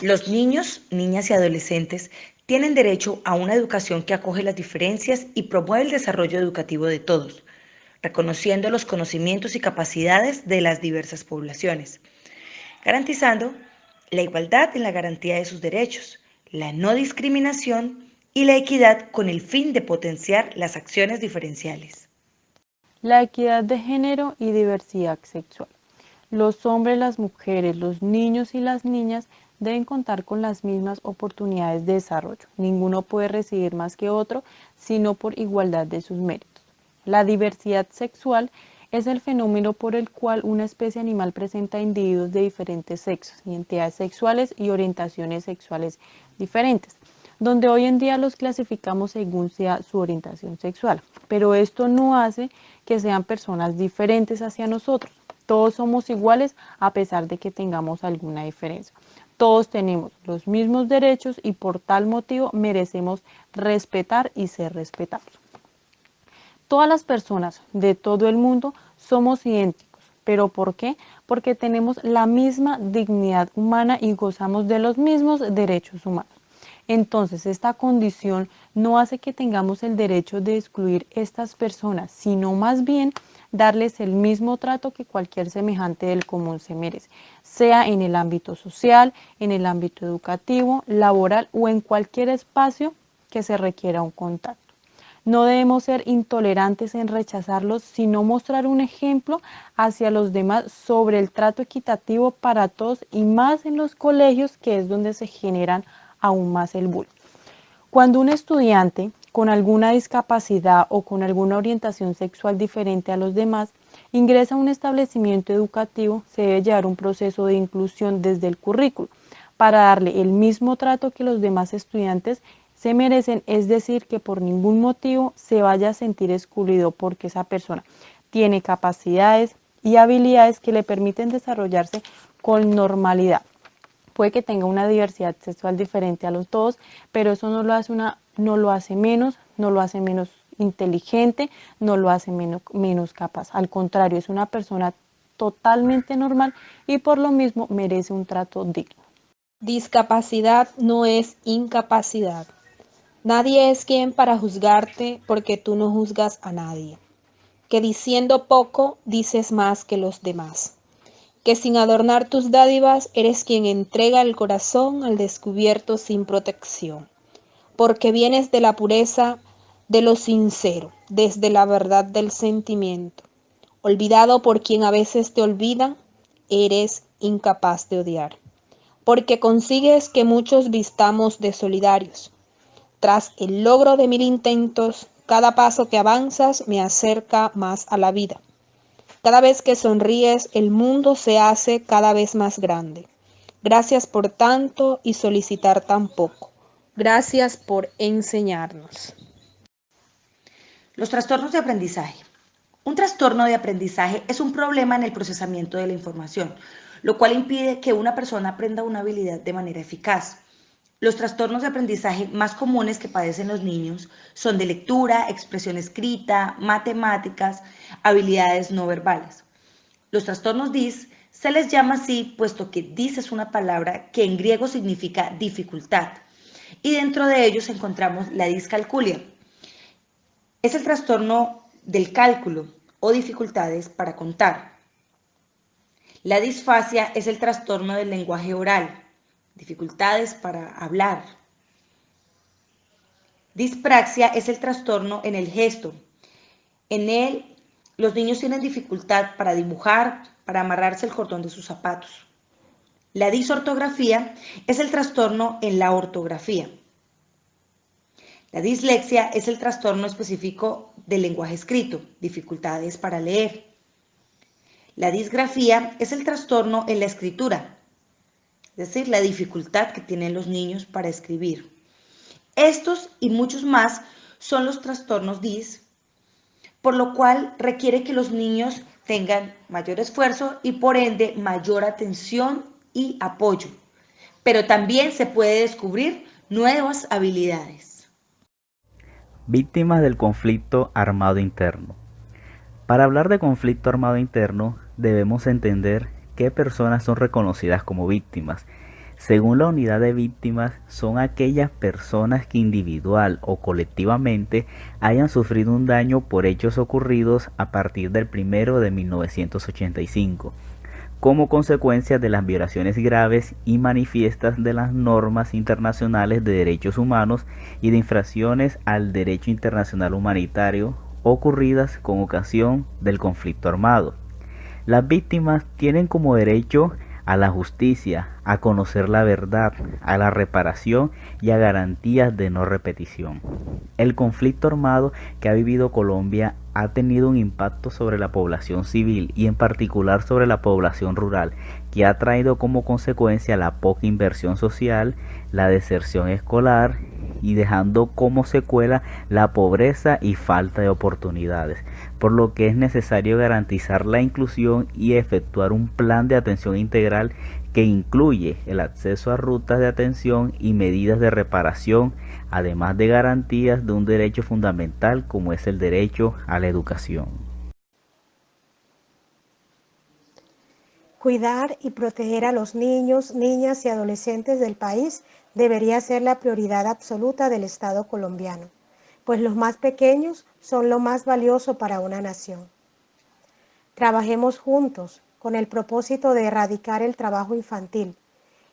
Los niños, niñas y adolescentes tienen derecho a una educación que acoge las diferencias y promueve el desarrollo educativo de todos, reconociendo los conocimientos y capacidades de las diversas poblaciones, garantizando la igualdad en la garantía de sus derechos, la no discriminación y la equidad con el fin de potenciar las acciones diferenciales. La equidad de género y diversidad sexual. Los hombres, las mujeres, los niños y las niñas deben contar con las mismas oportunidades de desarrollo. Ninguno puede recibir más que otro, sino por igualdad de sus méritos. La diversidad sexual es el fenómeno por el cual una especie animal presenta individuos de diferentes sexos, identidades sexuales y orientaciones sexuales diferentes, donde hoy en día los clasificamos según sea su orientación sexual. Pero esto no hace que sean personas diferentes hacia nosotros. Todos somos iguales a pesar de que tengamos alguna diferencia. Todos tenemos los mismos derechos y por tal motivo merecemos respetar y ser respetados. Todas las personas de todo el mundo somos idénticos. ¿Pero por qué? Porque tenemos la misma dignidad humana y gozamos de los mismos derechos humanos. Entonces, esta condición no hace que tengamos el derecho de excluir estas personas, sino más bien darles el mismo trato que cualquier semejante del común se merece, sea en el ámbito social, en el ámbito educativo, laboral o en cualquier espacio que se requiera un contacto. No debemos ser intolerantes en rechazarlos, sino mostrar un ejemplo hacia los demás sobre el trato equitativo para todos y más en los colegios, que es donde se generan aún más el bullying. Cuando un estudiante con alguna discapacidad o con alguna orientación sexual diferente a los demás ingresa a un establecimiento educativo, se debe llevar un proceso de inclusión desde el currículo para darle el mismo trato que los demás estudiantes se merecen, es decir, que por ningún motivo se vaya a sentir excluido porque esa persona tiene capacidades y habilidades que le permiten desarrollarse con normalidad. Puede que tenga una diversidad sexual diferente a los todos, pero eso no lo hace menos, no lo hace menos inteligente, no lo hace menos capaz. Al contrario, es una persona totalmente normal y por lo mismo merece un trato digno. Discapacidad no es incapacidad. Nadie es quien para juzgarte porque tú no juzgas a nadie. Que diciendo poco dices más que los demás. Que sin adornar tus dádivas eres quien entrega el corazón al descubierto sin protección. Porque vienes de la pureza de lo sincero, desde la verdad del sentimiento. Olvidado por quien a veces te olvida, eres incapaz de odiar. Porque consigues que muchos vistamos de solidarios. Tras el logro de 1000 intentos, cada paso que avanzas me acerca más a la vida. Cada vez que sonríes, el mundo se hace cada vez más grande. Gracias por tanto y solicitar tan poco. Gracias por enseñarnos. Los trastornos de aprendizaje. Un trastorno de aprendizaje es un problema en el procesamiento de la información, lo cual impide que una persona aprenda una habilidad de manera eficaz. Los trastornos de aprendizaje más comunes que padecen los niños son de lectura, expresión escrita, matemáticas, habilidades no verbales. Los trastornos DIS se les llama así puesto que DIS es una palabra que en griego significa dificultad y dentro de ellos encontramos la discalculia. Es el trastorno del cálculo o dificultades para contar. La disfasia es el trastorno del lenguaje oral, dificultades para hablar. Dispraxia es el trastorno en el gesto. En él, los niños tienen dificultad para dibujar, para amarrarse el cordón de sus zapatos. La disortografía es el trastorno en la ortografía. La dislexia es el trastorno específico del lenguaje escrito, dificultades para leer. La disgrafía es el trastorno en la escritura, es decir, la dificultad que tienen los niños para escribir. Estos y muchos más son los trastornos DIS, por lo cual requiere que los niños tengan mayor esfuerzo y por ende mayor atención y apoyo. Pero también se puede descubrir nuevas habilidades. Víctimas del conflicto armado interno. Para hablar de conflicto armado interno, debemos entender qué personas son reconocidas como víctimas. Según la unidad de víctimas, son aquellas personas que individual o colectivamente hayan sufrido un daño por hechos ocurridos a partir del 1 de 1985, como consecuencia de las violaciones graves y manifiestas de las normas internacionales de derechos humanos y de infracciones al derecho internacional humanitario ocurridas con ocasión del conflicto armado. Las víctimas tienen como derecho a la justicia, a conocer la verdad, a la reparación y a garantías de no repetición. El conflicto armado que ha vivido Colombia ha tenido un impacto sobre la población civil y en particular sobre la población rural, que ha traído como consecuencia la poca inversión social, la deserción escolar y dejando como secuela la pobreza y falta de oportunidades, por lo que es necesario garantizar la inclusión y efectuar un plan de atención integral que incluye el acceso a rutas de atención y medidas de reparación, además de garantías de un derecho fundamental como es el derecho a la educación. Cuidar y proteger a los niños, niñas y adolescentes del país debería ser la prioridad absoluta del Estado colombiano, pues los más pequeños son lo más valioso para una nación. Trabajemos juntos con el propósito de erradicar el trabajo infantil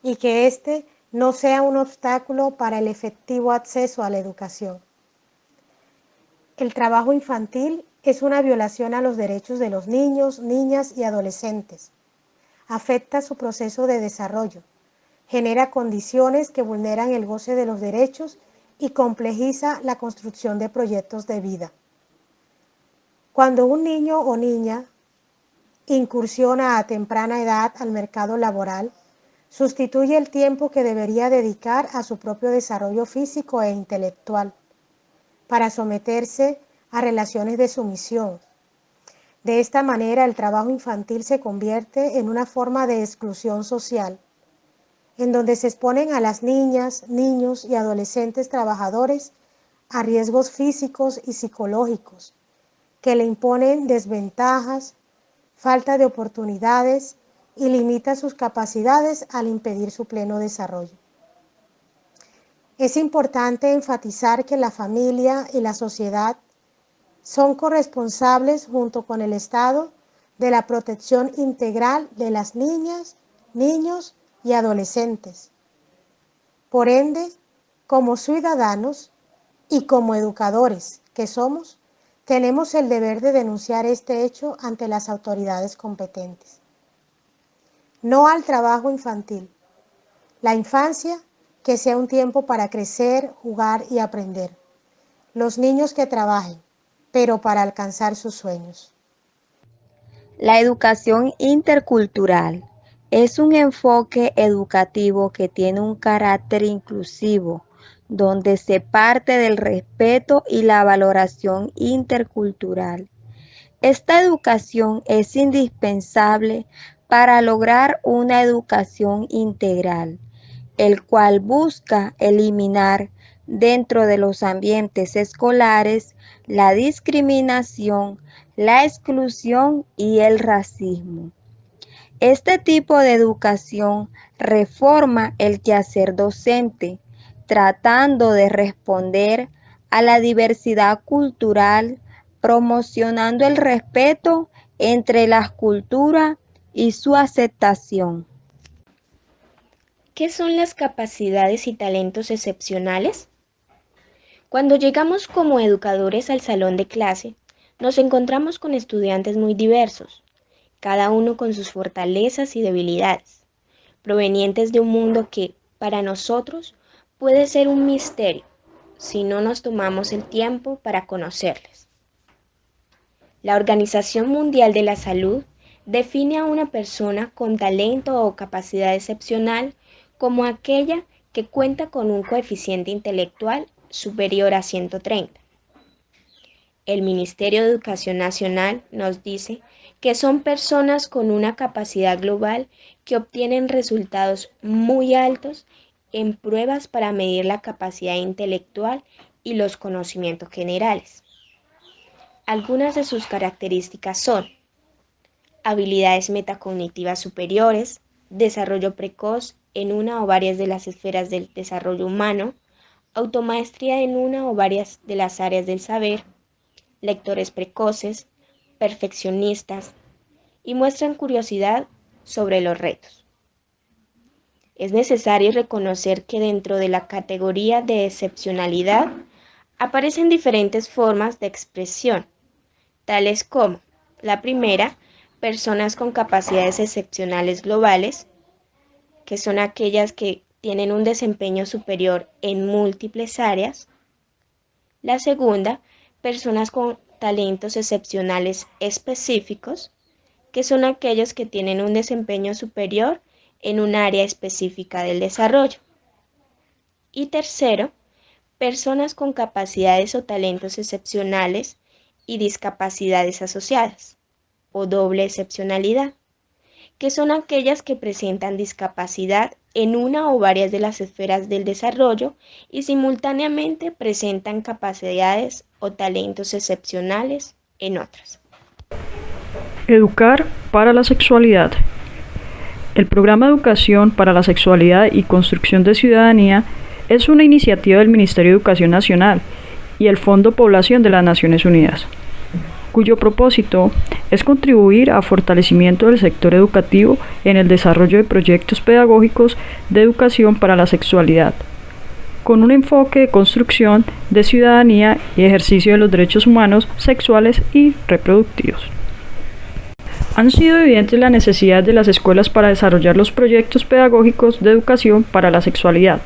y que éste no sea un obstáculo para el efectivo acceso a la educación. El trabajo infantil es una violación a los derechos de los niños, niñas y adolescentes. Afecta su proceso de desarrollo, genera condiciones que vulneran el goce de los derechos y complejiza la construcción de proyectos de vida. Cuando un niño o niña incursiona a temprana edad al mercado laboral, sustituye el tiempo que debería dedicar a su propio desarrollo físico e intelectual para someterse a relaciones de sumisión. De esta manera, el trabajo infantil se convierte en una forma de exclusión social, en donde se exponen a las niñas, niños y adolescentes trabajadores a riesgos físicos y psicológicos que le imponen desventajas, falta de oportunidades y limita sus capacidades al impedir su pleno desarrollo. Es importante enfatizar que la familia y la sociedad son corresponsables junto con el Estado de la protección integral de las niñas, niños y adolescentes. Por ende, como ciudadanos y como educadores que somos, tenemos el deber de denunciar este hecho ante las autoridades competentes. No al trabajo infantil. La infancia, que sea un tiempo para crecer, jugar y aprender. Los niños que trabajen, pero para alcanzar sus sueños. La educación intercultural es un enfoque educativo que tiene un carácter inclusivo, donde se parte del respeto y la valoración intercultural. Esta educación es indispensable para lograr una educación integral, el cual busca eliminar dentro de los ambientes escolares la discriminación, la exclusión y el racismo. Este tipo de educación reforma el quehacer docente, tratando de responder a la diversidad cultural, promocionando el respeto entre las culturas y su aceptación. ¿Qué son las capacidades y talentos excepcionales? Cuando llegamos como educadores al salón de clase, nos encontramos con estudiantes muy diversos, cada uno con sus fortalezas y debilidades, provenientes de un mundo que, para nosotros, puede ser un misterio si no nos tomamos el tiempo para conocerles. La Organización Mundial de la Salud define a una persona con talento o capacidad excepcional como aquella que cuenta con un coeficiente intelectual superior a 130. El Ministerio de Educación Nacional nos dice que son personas con una capacidad global que obtienen resultados muy altos en pruebas para medir la capacidad intelectual y los conocimientos generales. Algunas de sus características son habilidades metacognitivas superiores, desarrollo precoz en una o varias de las esferas del desarrollo humano, automaestría en una o varias de las áreas del saber, lectores precoces, perfeccionistas, y muestran curiosidad sobre los retos. Es necesario reconocer que dentro de la categoría de excepcionalidad aparecen diferentes formas de expresión, tales como la primera, personas con capacidades excepcionales globales, que son aquellas que tienen un desempeño superior en múltiples áreas. La segunda, personas con talentos excepcionales específicos, que son aquellos que tienen un desempeño superior en un área específica del desarrollo. Y tercero, personas con capacidades o talentos excepcionales y discapacidades asociadas, o doble excepcionalidad, que son aquellas que presentan discapacidad en una o varias de las esferas del desarrollo y simultáneamente presentan capacidades o talentos excepcionales en otras. Educar para la sexualidad. El programa Educación para la Sexualidad y Construcción de Ciudadanía es una iniciativa del Ministerio de Educación Nacional y el Fondo Población de las Naciones Unidas, cuyo propósito es contribuir a fortalecimiento del sector educativo en el desarrollo de proyectos pedagógicos de educación para la sexualidad, con un enfoque de construcción de ciudadanía y ejercicio de los derechos humanos sexuales y reproductivos. Han sido evidentes las necesidades de las escuelas para desarrollar los proyectos pedagógicos de educación para la sexualidad,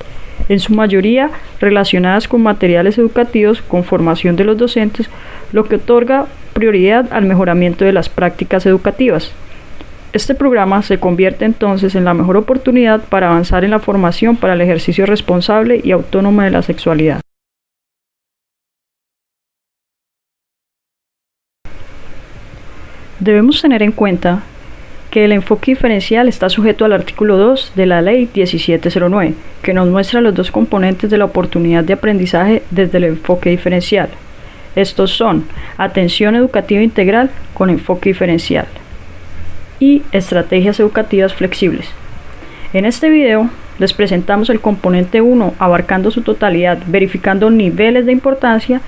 en su mayoría relacionadas con materiales educativos con formación de los docentes, lo que otorga prioridad al mejoramiento de las prácticas educativas. Este programa se convierte entonces en la mejor oportunidad para avanzar en la formación para el ejercicio responsable y autónomo de la sexualidad. Debemos tener en cuenta que el enfoque diferencial está sujeto al artículo 2 de la Ley 1709, que nos muestra los dos componentes de la oportunidad de aprendizaje desde el enfoque diferencial. Estos son atención educativa integral con enfoque diferencial y estrategias educativas flexibles. En este video les presentamos el componente 1 abarcando su totalidad, verificando niveles de importancia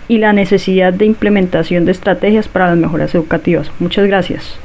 y la necesidad de implementación de estrategias para las mejoras educativas. Muchas gracias.